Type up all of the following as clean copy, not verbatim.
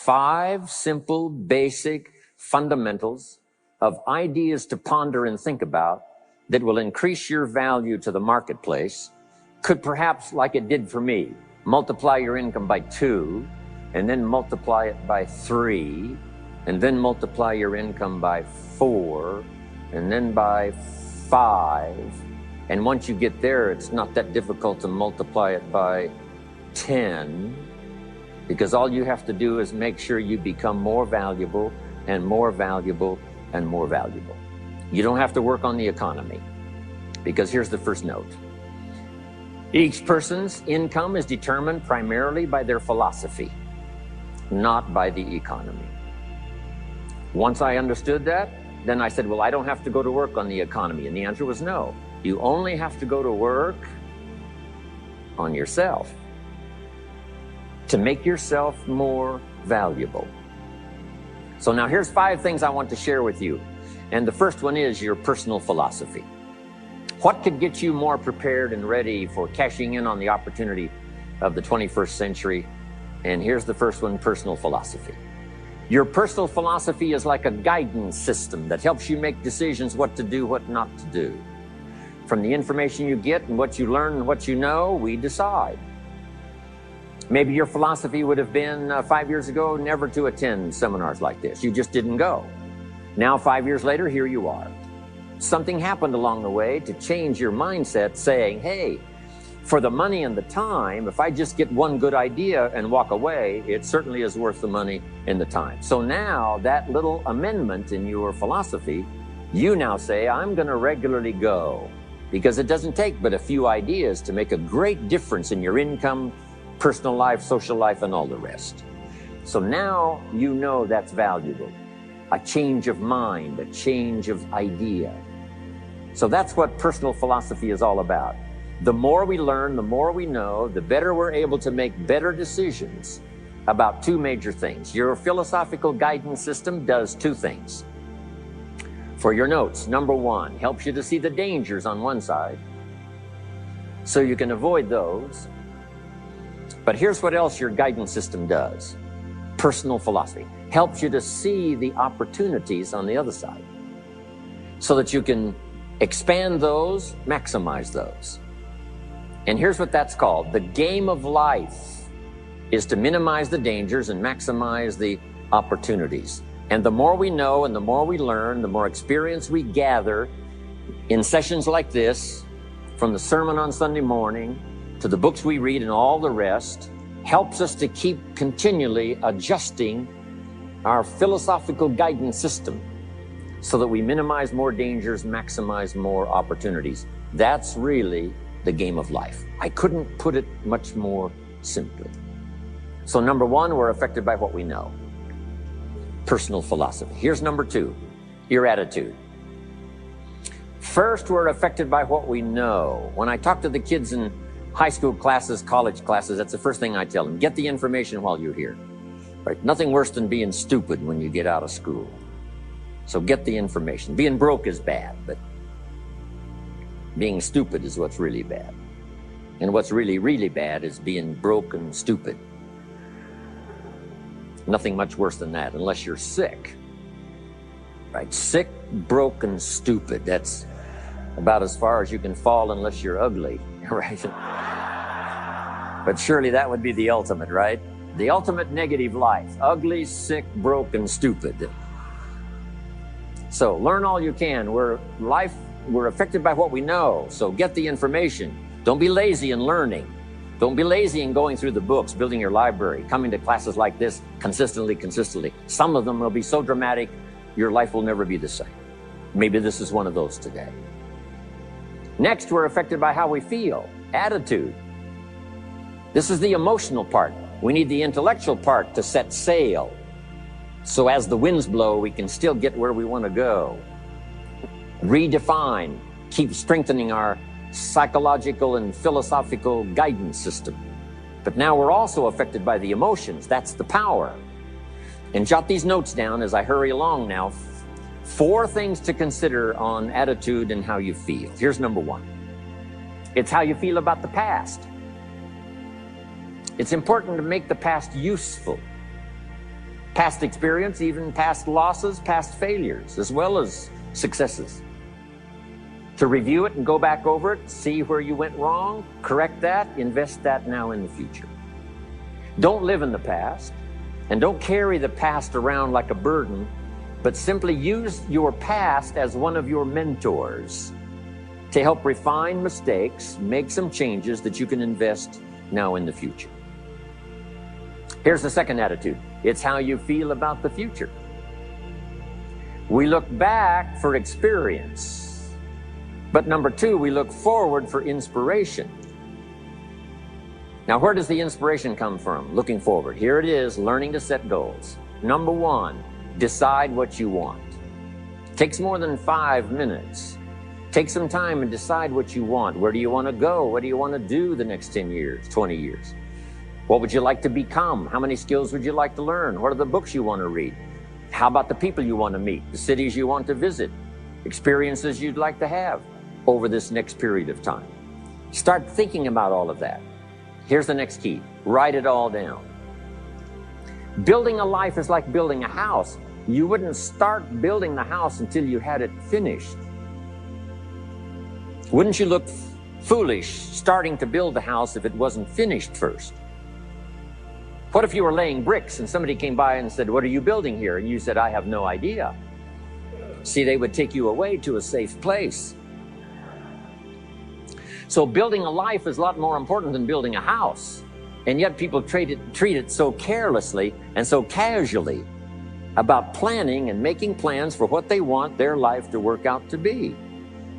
5 simple, basic fundamentals of ideas to ponder and think about that will increase your value to the marketplace. Could perhaps, like it did for me, multiply your income by 2, and then multiply it by 3, and then multiply your income by 4, and then by 5. And once you get there, it's not that difficult to multiply it by 10, because all you have to do is make sure you become more valuable and more valuable and more valuable. You don't have to work on the economy, because here's the first note. Each person's income is determined primarily by their philosophy, not by the economy. Once I understood that, then I said, well, I don't have to go to work on the economy. And the answer was no. You only have to go to work on yourself to make yourself more valuable. So now here's 5 things I want to share with you. And the first one is your personal philosophy. What could get you more prepared and ready for cashing in on the opportunity of the 21st century? And here's the first one, personal philosophy. Your personal philosophy is like a guidance system that helps you make decisions what to do, what not to do. From the information you get and what you learn and what you know, we decide. Maybe your philosophy would have been 5 years ago, never to attend seminars like this. You just didn't go. Now, 5 years later, here you are. Something happened along the way to change your mindset, saying, hey, for the money and the time, if I just get one good idea and walk away, it certainly is worth the money and the time. So now that little amendment in your philosophy, you now say, I'm going to regularly go, because it doesn't take but a few ideas to make a great difference in your income, personal life, social life, and all the rest. So now you know that's valuable. A change of mind, a change of idea. So that's what personal philosophy is all about. The more we learn, the more we know, the better we're able to make better decisions about 2 major things. Your philosophical guidance system does 2 things. For your notes, number 1, helps you to see the dangers on one side so you can avoid those. But here's what else your guidance system does. Personal philosophy helps you to see the opportunities on the other side so that you can expand those, maximize those. And here's what that's called. The game of life is to minimize the dangers and maximize the opportunities. And the more we know and the more we learn, the more experience we gather in sessions like this, from the sermon on Sunday morning to the books we read and all the rest, helps us to keep continually adjusting our philosophical guidance system so that we minimize more dangers, maximize more opportunities. That's really the game of life. I couldn't put it much more simply. So number 1, we're affected by what we know. Personal philosophy. Here's number 2, your attitude. First, we're affected by what we know. When I talk to the kids in high school classes, college classes, that's the first thing I tell them. Get the information while you're here. Right? Nothing worse than being stupid when you get out of school. So get the information. Being broke is bad, but being stupid is what's really bad. And what's really, really bad is being broke and stupid. Nothing much worse than that, unless you're sick. Right? Sick, broke, and stupid. That's about as far as you can fall unless you're ugly, right? But surely that would be the ultimate, right? The ultimate negative life. Ugly, sick, broke, and stupid. So learn all you can. We're affected by what we know. So get the information. Don't be lazy in learning. Don't be lazy in going through the books, building your library, coming to classes like this consistently. Some of them will be so dramatic, your life will never be the same. Maybe this is one of those today. Next, we're affected by how we feel, attitude. This is the emotional part. We need the intellectual part to set sail. So as the winds blow, we can still get where we want to go. Redefine, keep strengthening our psychological and philosophical guidance system. But now we're also affected by the emotions. That's the power. And jot these notes down as I hurry along now. 4 things to consider on attitude and how you feel. Here's number 1. It's how you feel about the past. It's important to make the past useful. past experience, even past losses, past failures, as well as successes. To review it and go back over it, see where you went wrong, correct that, invest that now in the future. Don't live in the past, and don't carry the past around like a burden, but simply use your past as one of your mentors to help refine mistakes, make some changes that you can invest now in the future. Here's the second attitude. It's how you feel about the future. We look back for experience, but number two, we look forward for inspiration. Now, where does the inspiration come from? Looking forward. Here it is, learning to set goals. Number one, decide what you want. It takes more than 5 minutes. Take some time and decide what you want. Where do you want to go? What do you want to do the next 10 years, 20 years? What would you like to become? How many skills would you like to learn? What are the books you want to read? How about the people you want to meet, the cities you want to visit, experiences you'd like to have over this next period of time? Start thinking about all of that. Here's the next key. Write it all down. Building a life is like building a house. You wouldn't start building the house until you had it finished. Wouldn't you look foolish starting to build the house if it wasn't finished first? What if you were laying bricks and somebody came by and said, "What are you building here?" And you said, "I have no idea." See, they would take you away to a safe place. So building a life is a lot more important than building a house. And yet people treat it so carelessly and so casually about planning and making plans for what they want their life to work out to be.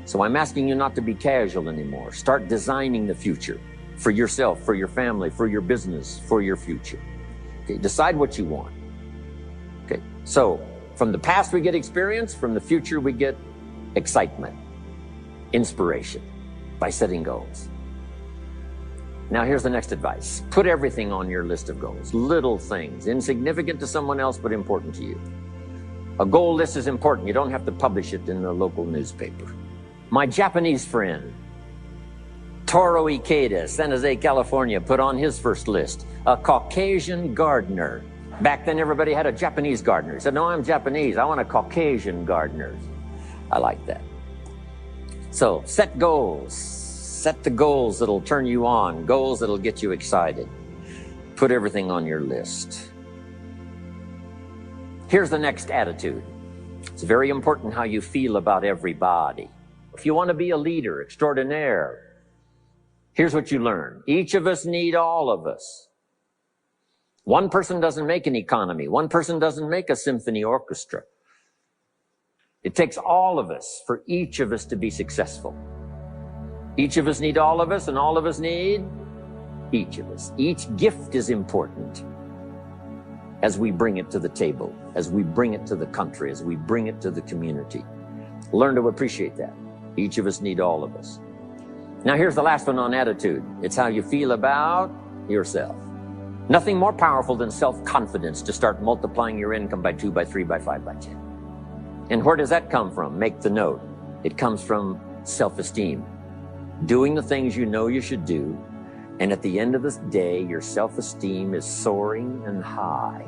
So I'm asking you not to be casual anymore. Start designing the future for yourself, for your family, for your business, for your future. Okay, decide what you want. Okay, so from the past we get experience, from the future we get excitement, inspiration by setting goals. Now here's the next advice. Put everything on your list of goals. Little things, insignificant to someone else, but important to you. A goal list is important. You don't have to publish it in the local newspaper. My Japanese friend, Toro Ikeda, San Jose, California, put on his first list, a Caucasian gardener. Back then everybody had a Japanese gardener. He said, "No, I'm Japanese. I want a Caucasian gardener." I like that. So set goals. Set the goals that'll turn you on, goals that'll get you excited. Put everything on your list. Here's the next attitude. It's very important how you feel about everybody. If you want to be a leader extraordinaire, here's what you learn. Each of us need all of us. One person doesn't make an economy. One person doesn't make a symphony orchestra. It takes all of us for each of us to be successful. Each of us need all of us, and all of us need each of us. Each gift is important as we bring it to the table, as we bring it to the country, as we bring it to the community. Learn to appreciate that. Each of us need all of us. Now here's the last one on attitude. It's how you feel about yourself. Nothing more powerful than self-confidence to start multiplying your income by 2, by 3, by 5, by 10. And where does that come from? Make the note. It comes from self-esteem. Doing the things you know you should do, and at the end of the day, your self-esteem is soaring and high.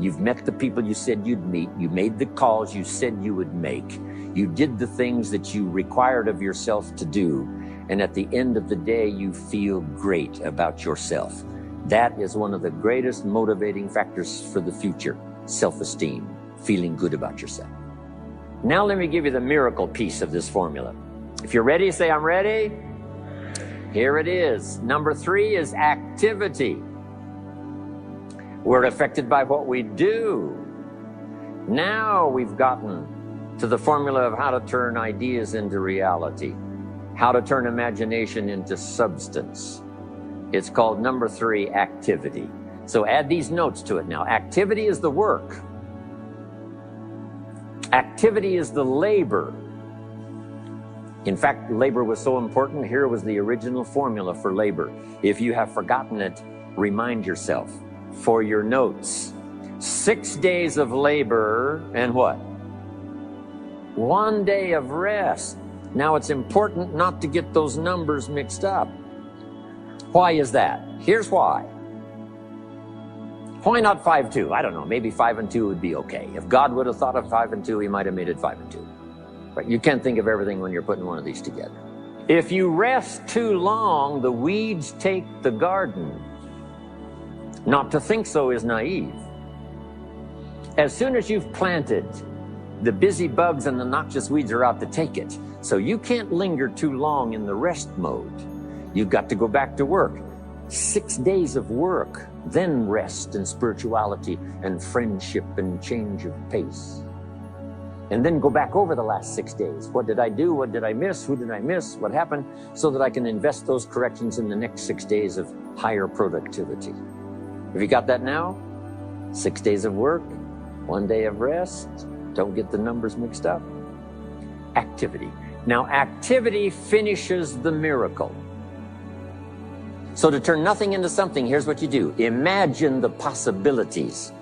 You've met the people you said you'd meet. You made the calls you said you would make. You did the things that you required of yourself to do, and at the end of the day, you feel great about yourself. That is one of the greatest motivating factors for the future, self-esteem, feeling good about yourself. Now let me give you the miracle piece of this formula. If you're ready, say, "I'm ready." Here it is. Number 3 is activity. We're affected by what we do. Now we've gotten to the formula of how to turn ideas into reality, how to turn imagination into substance. It's called number 3, activity. So add these notes to it now. Activity is the work. Activity is the labor. In fact, labor was so important. Here was the original formula for labor. If you have forgotten it, remind yourself. For your notes, 6 days of labor and what? 1 day of rest. Now it's important not to get those numbers mixed up. Why is that? Here's why. Why not 5-2? I don't know. Maybe 5 and 2 would be okay. If God would have thought of 5 and 2, he might have made it 5 and 2. But you can't think of everything when you're putting one of these together. If you rest too long, the weeds take the garden. Not to think so is naive. As soon as you've planted, the busy bugs and the noxious weeds are out to take it. So you can't linger too long in the rest mode. You've got to go back to work. 6 days of work, then rest and spirituality and friendship and change of pace. And then go back over the last 6 days. What did I do? What did I miss? Who did I miss? What happened? So that I can invest those corrections in the next 6 days of higher productivity. Have you got that now? 6 days of work, 1 day of rest. Don't get the numbers mixed up. Activity. Now, activity finishes the miracle. So to turn nothing into something, here's what you do. Imagine the possibilities.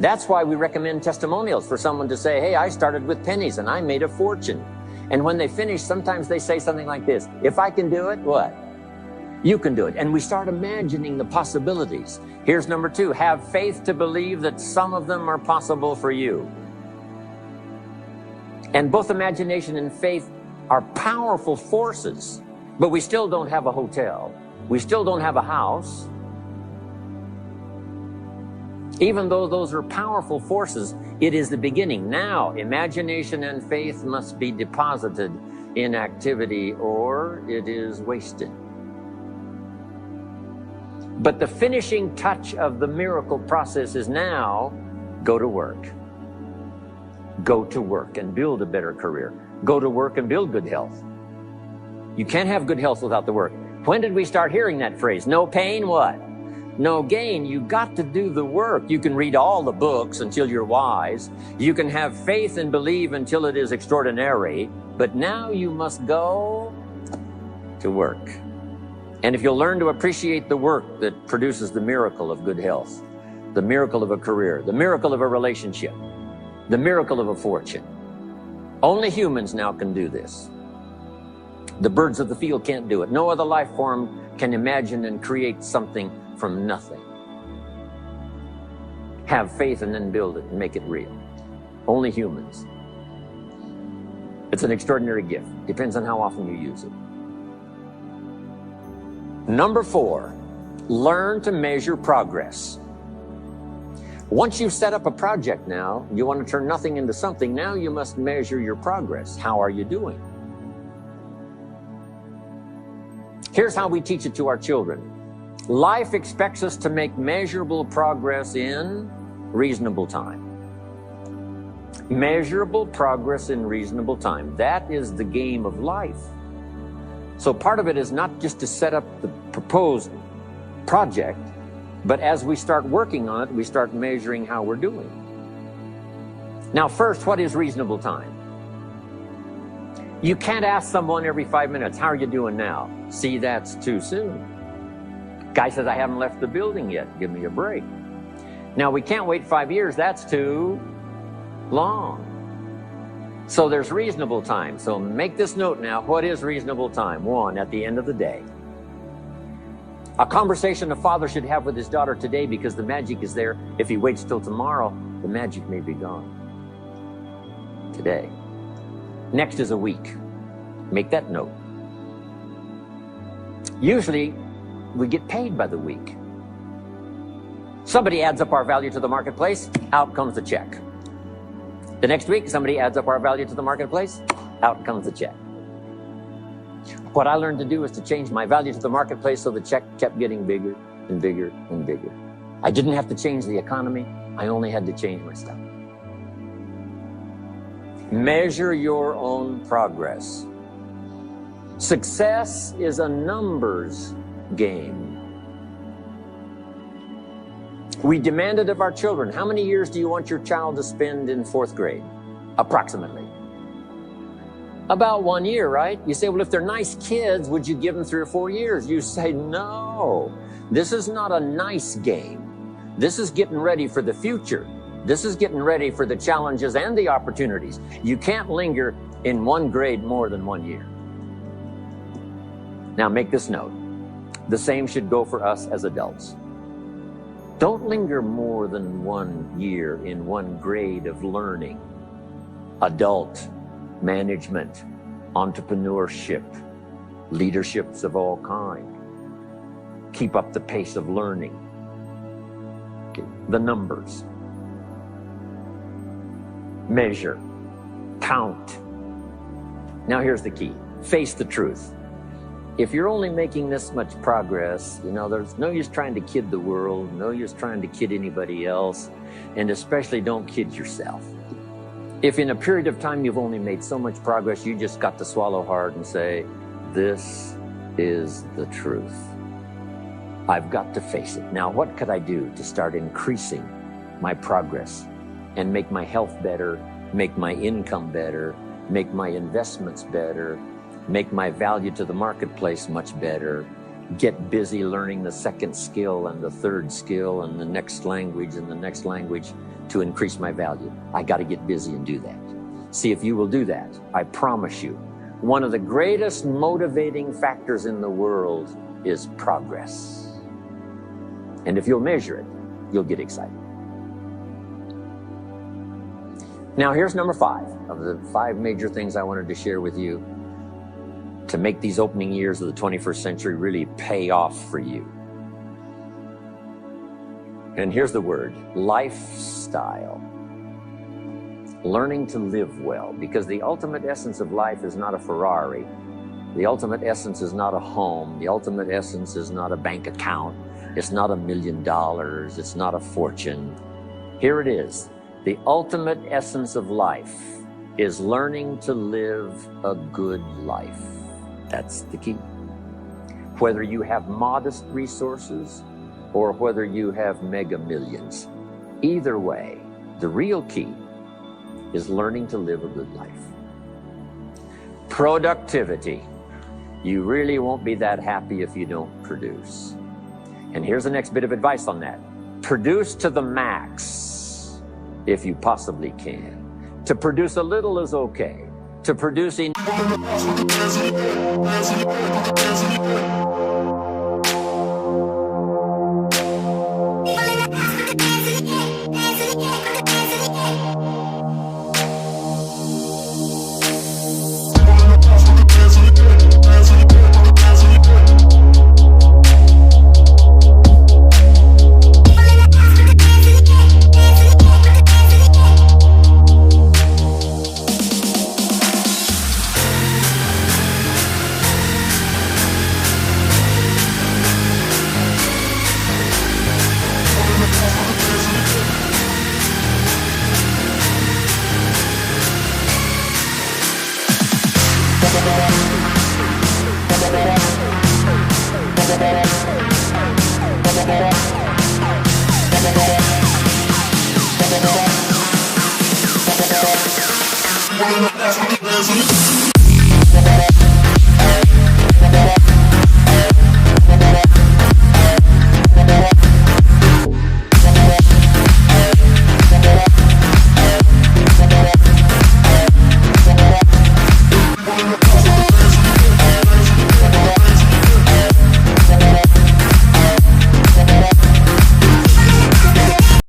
That's why we recommend testimonials for someone to say, hey, I started with pennies and I made a fortune. And when they finish, sometimes they say something like this: if I can do it, what? You can do it. And we start imagining the possibilities. Here's number 2. Have faith to believe that some of them are possible for you. And both imagination and faith are powerful forces, but we still don't have a hotel. We still don't have a house. Even though those are powerful forces, it is the beginning. Now, imagination and faith must be deposited in activity or it is wasted. But the finishing touch of the miracle process is now, go to work. Go to work and build a better career. Go to work and build good health. You can't have good health without the work. When did we start hearing that phrase? No pain, what? No gain. You got to do the work. You can read all the books until you're wise. You can have faith and believe until it is extraordinary. But now you must go to work. And if you'll learn to appreciate the work that produces the miracle of good health, the miracle of a career, the miracle of a relationship, the miracle of a fortune. Only humans now can do this. The birds of the field can't do it. No other life form can imagine and create something from nothing. Have faith and then build it and make it real. Only humans. It's an extraordinary gift. Depends on how often you use it. Number 4, learn to measure progress. Once you've set up a project now, you want to turn nothing into something, now you must measure your progress. How are you doing? Here's how we teach it to our children. Life expects us to make measurable progress in reasonable time. Measurable progress in reasonable time. That is the game of life. So part of it is not just to set up the proposed project, but as we start working on it, we start measuring how we're doing. Now, first, what is reasonable time? You can't ask someone every 5 minutes, how are you doing now? See, that's too soon. Guy says, I haven't left the building yet. Give me a break. Now, we can't wait 5 years. That's too long. So there's reasonable time. So make this note now. What is reasonable time? 1, at the end of the day. A conversation a father should have with his daughter today, because the magic is there. If he waits till tomorrow, the magic may be gone. Today. Next is a week. Make that note. Usually, we get paid by the week. Somebody adds up our value to the marketplace, out comes the check. The next week, somebody adds up our value to the marketplace, out comes the check. What I learned to do is to change my value to the marketplace so the check kept getting bigger and bigger and bigger. I didn't have to change the economy. I only had to change my stuff. Measure your own progress. Success is a numbers game. We demanded of our children, how many years do you want your child to spend in 4th grade? Approximately. About 1 year, right? You say, well, if they're nice kids, would you give them 3 or 4 years? You say, no, this is not a nice game. This is getting ready for the future. This is getting ready for the challenges and the opportunities. You can't linger in 1 grade more than 1 year. Now make this note. The same should go for us as adults. Don't linger more than 1 year in one grade of learning. Adult, management, entrepreneurship, leaderships of all kind. Keep up the pace of learning. The numbers. Measure. Count. Now here's the key. Face the truth. If you're only making this much progress, there's no use trying to kid the world, no use trying to kid anybody else, and especially don't kid yourself. If in a period of time you've only made so much progress, you just got to swallow hard and say, this is the truth. I've got to face it. Now, what could I do to start increasing my progress and make my health better, make my income better, make my investments better, make my value to the marketplace much better, get busy learning the second skill and the third skill and the next language and the next language to increase my value? I got to get busy and do that. See, if you will do that, I promise you, one of the greatest motivating factors in the world is progress. And if you'll measure it, you'll get excited. Now, here's number 5 of the 5 major things I wanted to share with you to make these opening years of the 21st century really pay off for you. And here's the word, lifestyle. Learning to live well, because the ultimate essence of life is not a Ferrari. The ultimate essence is not a home. The ultimate essence is not a bank account. It's not $1 million. It's not a fortune. Here it is. The ultimate essence of life is learning to live a good life. That's the key. Whether you have modest resources or whether you have mega millions, either way, the real key is learning to live a good life. Productivity. You really won't be that happy if you don't produce. And here's the next bit of advice on that. Produce to the max if you possibly can. To produce a little is okay. To produce As